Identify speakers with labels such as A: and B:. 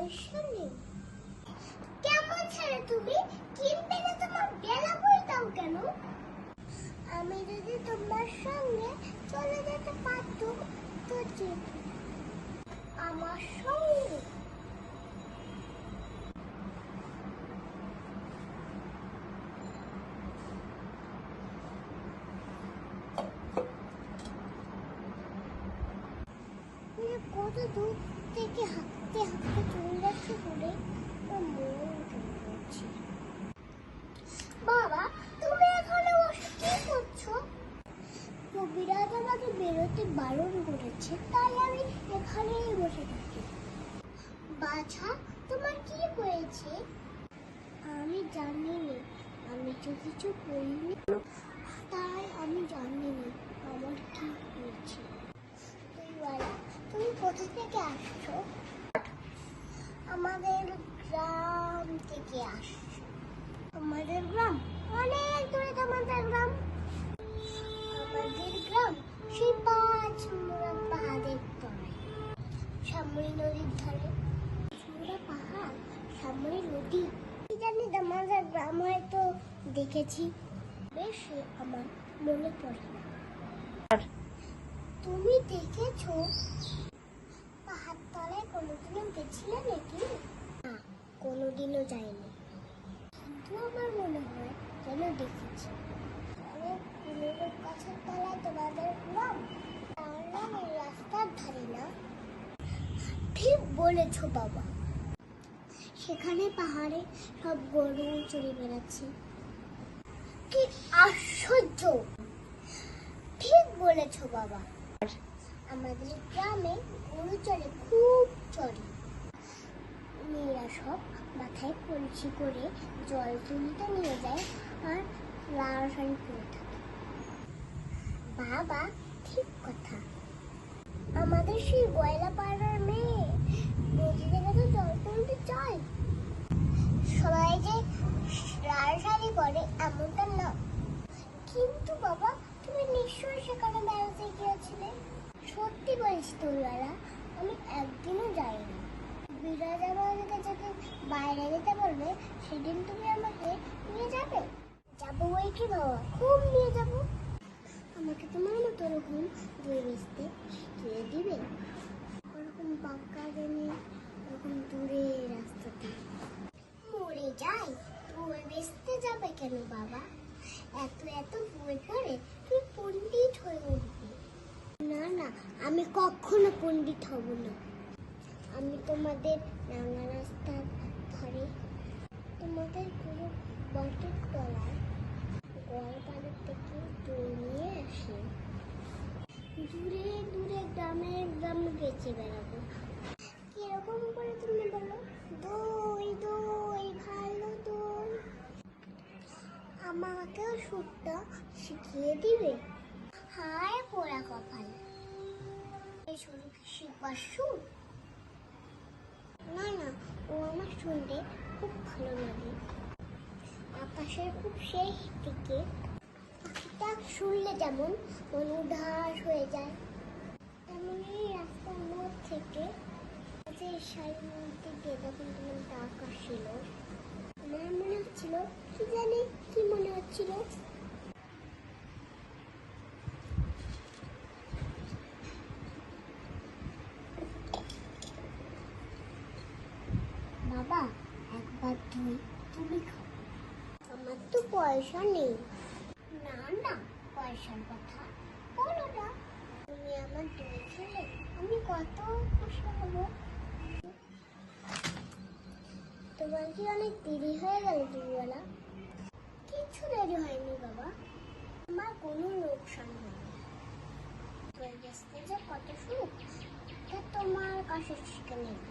A: পয়সা নেই। কেমন ছেলে তুমি? কিনবে না তোমার বেলা বইতাম কেন? আমি যদি তোমার সঙ্গে চলে যেতে পারতুম তো যেত আমার সঙ্গে। কত দূর থেকে হাঁটতে হাঁটতে চলে যাচ্ছে বলে বাবা, তুমি এখানে বসে কি করছো? কবিরাজ আমাকে বেরোতে বারণ করেছে, তাই আমি এখানেই বসে থাকি। বাছা, তোমার কি হয়েছে? আমি জানি না, আমি তো কিছু করিনি, তাই আমি জানি না আমার কি হয়েছে। তুমি কোথা থেকে আসছো? আমাদের গ্রাম থেকে আসছো। আমাদের গ্রাম অনেক দূরে। তোমাদের গ্রাম? আমাদের গ্রাম সেই পাহাড়ের তলায়, সামরি নদীর ধারে। পাহাড়, সামরি নদী, কি জানি তোমাদের গ্রাম হয়তো দেখেছি, বেশ আমার মনে পড়ে না। তুমি দেখেছো? পাহাড় তলায় কোনোদিনও গেছিলে নাকি? না, কোনোদিনও যাইনি, কিন্তু আমার মনে হয় যেন দেখেছি। গাছের তলায় তোমাদের গ্রাম, তার নাম রাস্তার ধারে না? ঠিক বলেছো বাবা, সেখানে পাহাড়ে সব গরু চড়ে বেড়াচ্ছে। কি আশ্চর্য! ঠিক বলেছো বাবা, আমাদের গ্রামে গরু চড়ে, খুব চড়ে। মেয়েরা সব মাথায় কলসি করে জল তুলতে নিয়ে যায় আর লাড়াসাড়ি করে থাকে। বাবা, ঠিক কথা। আমাদের সেই গয়লা পাড়ার মেয়ে নদীতে গেছে জল তুলতে যায়। সবাই যে লাড়াসাড়ি করে এমনটা না। কিন্তু বাবা, তুমি নিশ্চয়ই সেখানে বেড়াতে গিয়েছিলে। সত্যি বলছি তোরবেলা, আমি একদিনও যাইনি। বিরাজ আমাকে যেদিন বাইরে যেতে বলবে সেদিন তুমি আমাকে নিয়ে যাবে? যাবো বই কি বাবা, খুব নিয়ে যাবো। আমাকে তোমার মতো ওরকম দই বেচতে শিখিয়ে দিবে? ওরকম পাক্কা জমি, ওরকম দূরে রাস্তাতে। মরে যাই, দই বেচতে যাবে কেন বাবা? এত এত বই পড়ে তুই পণ্ডিত হয়ে উঠবি। না না, আমি কখনো পণ্ডিত হব না। আমি তোমাদের রাঙা রাস্তার ধারে, তোমাদের পুরো বটের তলায় গোয়ালপাড়ার থেকে দই নিয়ে আসি। দূরে দূরে গ্রামে গ্রামে বেঁচে বেড়াবো। কিরকম করে তুমি বলো? দই দই, ভালো দই। আমাকেও সুরটা শিখিয়ে দিবে? হায় পোড়া কপাল, এই শুরু শিখবার সুর? না না, ও আমার শুনতে খুব ভালো লাগে। আকাশের খুব শেষ দিকে পাখিটা শুনলে যেমন মন উদাস হয়ে যায়, তেমনই রাস্তার মোড় থেকে যে সারির মধ্যে গিয়ে যখন তোমার ডাক আসছিল, আমার মনে হচ্ছিল, কি জানি কি মনে হচ্ছিল, বাবা একবার দই তুমি খাও। আমার তো পয়সা নেই। না না, পয়সার কথা বলো না। তুমি আমার দই খেলে আমি কত খুশি হব। তোমার কি অনেক দেরি হয়ে গেল দুবেলা? কিছু দেরি হয়নি বাবা, আমার কোনো লোকসান হয়নি। দই বেচতে যে কত সুখ, তোমার কাছে শিখে নেব।